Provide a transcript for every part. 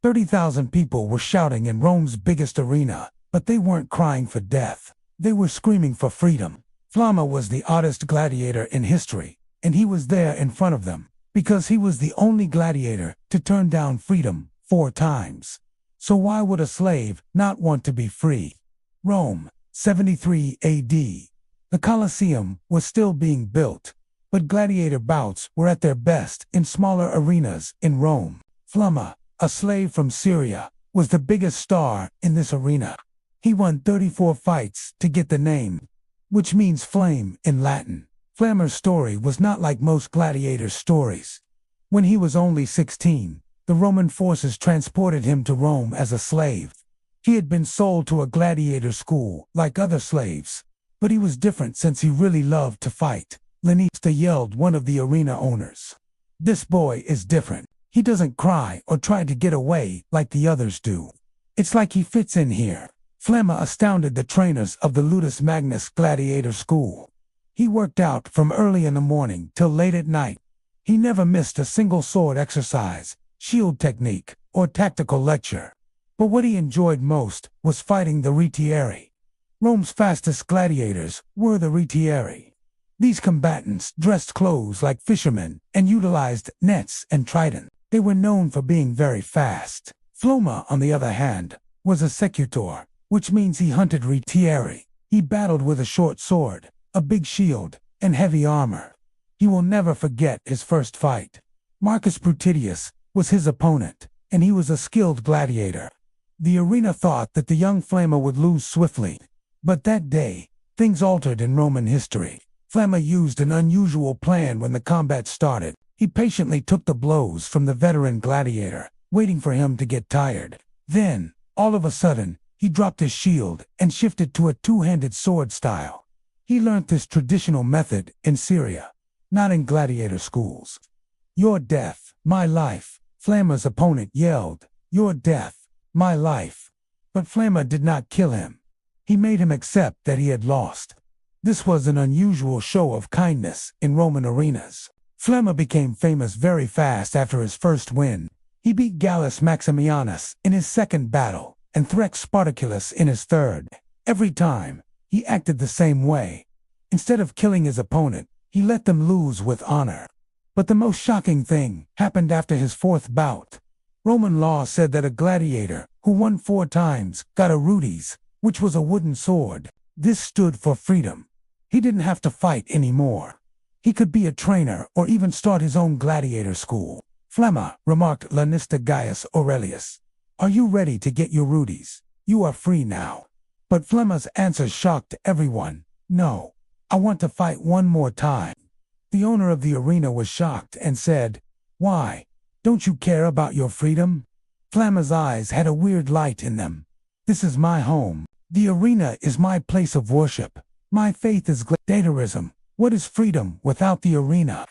30,000 people were shouting in Rome's biggest arena, but they weren't crying for death. They were screaming for freedom. Flamma was the oddest gladiator in history, and he was there in front of them, because he was the only gladiator to turn down freedom 4 times. So why would a slave not want to be free? Rome, 73 AD. The Colosseum was still being built, but gladiator bouts were at their best in smaller arenas in Rome. Flamma, a slave from Syria, was the biggest star in this arena. He won 34 fights to get the name, which means flame in Latin. Flamma's story was not like most gladiators' stories. When he was only 16, the Roman forces transported him to Rome as a slave. He had been sold to a gladiator school like other slaves, but he was different since he really loved to fight. Lanista yelled, one of the arena owners. "This boy is different. He doesn't cry or try to get away like the others do. It's like he fits in here." Flamma astounded the trainers of the Ludus Magnus Gladiator School. He worked out from early in the morning till late at night. He never missed a single sword exercise, shield technique, or tactical lecture. But what he enjoyed most was fighting the retieri. Rome's fastest gladiators were the retieri. These combatants dressed clothes like fishermen and utilized nets and trident. They were known for being very fast. Flamma, on the other hand, was a secutor, which means he hunted retieri. He battled with a short sword, a big shield, and heavy armor. He will never forget his first fight. Marcus Bruttidius was his opponent, and he was a skilled gladiator. The arena thought that the young Flamma would lose swiftly, but that day, things altered in Roman history. Flamma used an unusual plan when the combat started. He patiently took the blows from the veteran gladiator, waiting for him to get tired. Then, all of a sudden, he dropped his shield and shifted to a two-handed sword style. He learned this traditional method in Syria, not in gladiator schools. "Your death, my life," Flamma's opponent yelled. "Your death, my life." But Flamma did not kill him. He made him accept that he had lost. This was an unusual show of kindness in Roman arenas. Flamma became famous very fast after his first win. He beat Gallus Maximianus in his second battle and Threx Spartaculus in his third. Every time, he acted the same way. Instead of killing his opponent, he let them lose with honor. But the most shocking thing happened after his fourth bout. Roman law said that a gladiator who won 4 times got a rudis, which was a wooden sword. This stood for freedom. He didn't have to fight anymore. He could be a trainer or even start his own gladiator school. "Flamma," remarked Lanista Gaius Aurelius, "are you ready to get your rudis? You are free now." But Flamma's answer shocked everyone. "No, I want to fight one more time." The owner of the arena was shocked and said, "Why? Don't you care about your freedom?" Flamma's eyes had a weird light in them. "This is my home. The arena is my place of worship. My faith is gladiatorism. What is freedom without the arena?"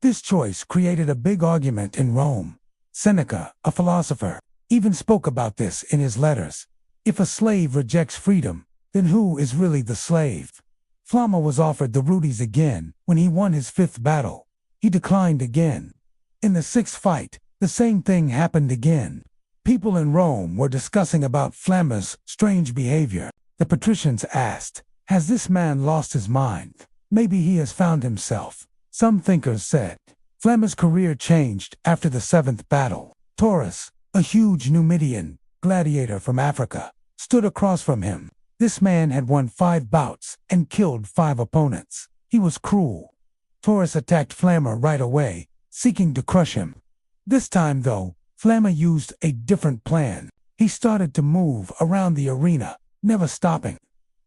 This choice created a big argument in Rome. Seneca, a philosopher, even spoke about this in his letters. If a slave rejects freedom, then who is really the slave? Flamma was offered the rudis again when he won his 5th battle. He declined again. In the 6th fight, the same thing happened again. People in Rome were discussing about Flamma's strange behavior. The patricians asked, "Has this man lost his mind? Maybe he has found himself." Some thinkers said. Flamma's career changed after the 7th battle. Taurus, a huge Numidian gladiator from Africa, stood across from him. This man had won 5 bouts and killed 5 opponents. He was cruel. Taurus attacked Flamma right away, seeking to crush him. This time, though, Flamma used a different plan. He started to move around the arena, never stopping.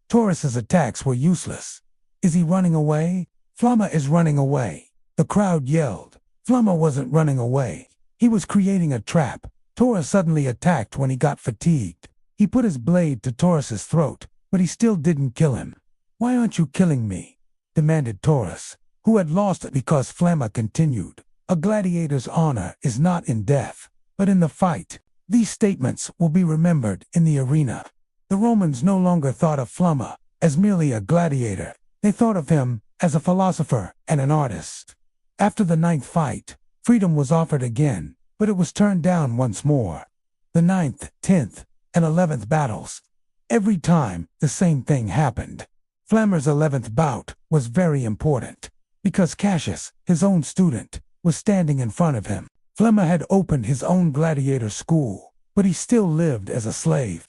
Taurus's attacks were useless. "Is he running away? Flamma is running away," the crowd yelled. Flamma wasn't running away. He was creating a trap. Taurus suddenly attacked when he got fatigued. He put his blade to Taurus's throat, but he still didn't kill him. "Why aren't you killing me?" demanded Taurus, who had lost because Flamma continued. A gladiator's honor is not in death, but in the fight. These statements will be remembered in the arena. The Romans no longer thought of Flamma as merely a gladiator. They thought of him as a philosopher and an artist. After the 9th fight, freedom was offered again, but it was turned down once more. The 9th, 10th, and 11th battles. Every time, the same thing happened. Flamma's 11th bout was very important, because Cassius, his own student, was standing in front of him. Flamma had opened his own gladiator school, but he still lived as a slave.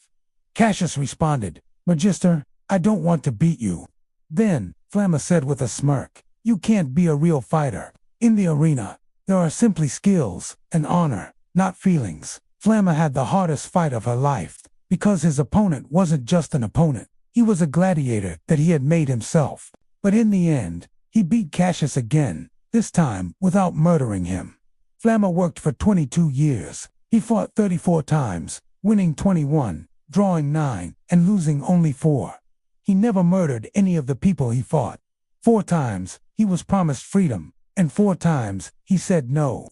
Cassius responded, "Magister, I don't want to beat you." Then, Flamma said with a smirk, "You can't be a real fighter. In the arena, there are simply skills and honor, not feelings." Flamma had the hardest fight of her life, because his opponent wasn't just an opponent. He was a gladiator that he had made himself. But in the end, he beat Cassius again, this time without murdering him. Flamma worked for 22 years. He fought 34 times, winning 21, drawing 9, and losing only 4. He never murdered any of the people he fought. 4 times, he was promised freedom, and 4 times, he said no.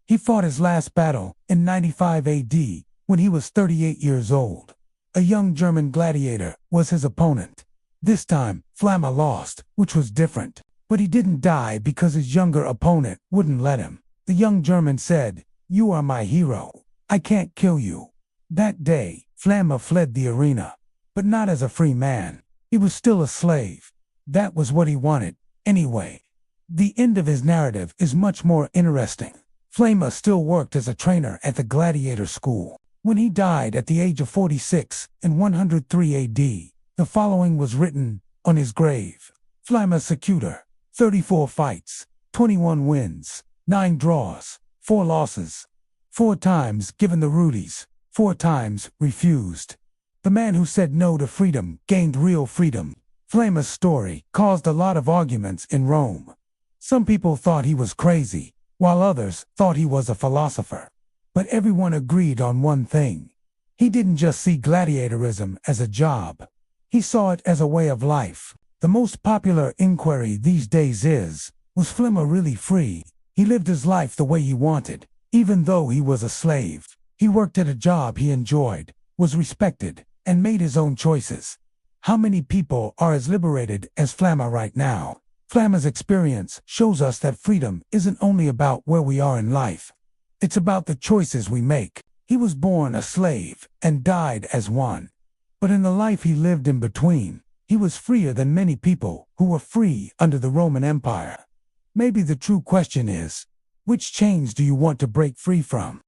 He fought his last battle in 95 AD, when he was 38 years old. A young German gladiator was his opponent. This time, Flamma lost, which was different. But he didn't die because his younger opponent wouldn't let him. The young German said, "You are my hero. I can't kill you." That day, Flamma fled the arena, but not as a free man. He was still a slave. That was what he wanted, anyway. The end of his narrative is much more interesting. Flamma still worked as a trainer at the gladiator school. When he died at the age of 46 in 103 AD, the following was written on his grave. Flamma secutor, 34 fights, 21 wins, 9 draws, 4 losses. 4 times given the Rudies, 4 times refused. The man who said no to freedom gained real freedom. Flamma's story caused a lot of arguments in Rome. Some people thought he was crazy, while others thought he was a philosopher. But everyone agreed on one thing. He didn't just see gladiatorism as a job. He saw it as a way of life. The most popular inquiry these days is, was Flamma really free? He lived his life the way he wanted, even though he was a slave. He worked at a job he enjoyed, was respected, and made his own choices. How many people are as liberated as Flamma right now? Flamma's experience shows us that freedom isn't only about where we are in life. It's about the choices we make. He was born a slave and died as one. But in the life he lived in between, he was freer than many people who were free under the Roman Empire. Maybe the true question is, which chains do you want to break free from?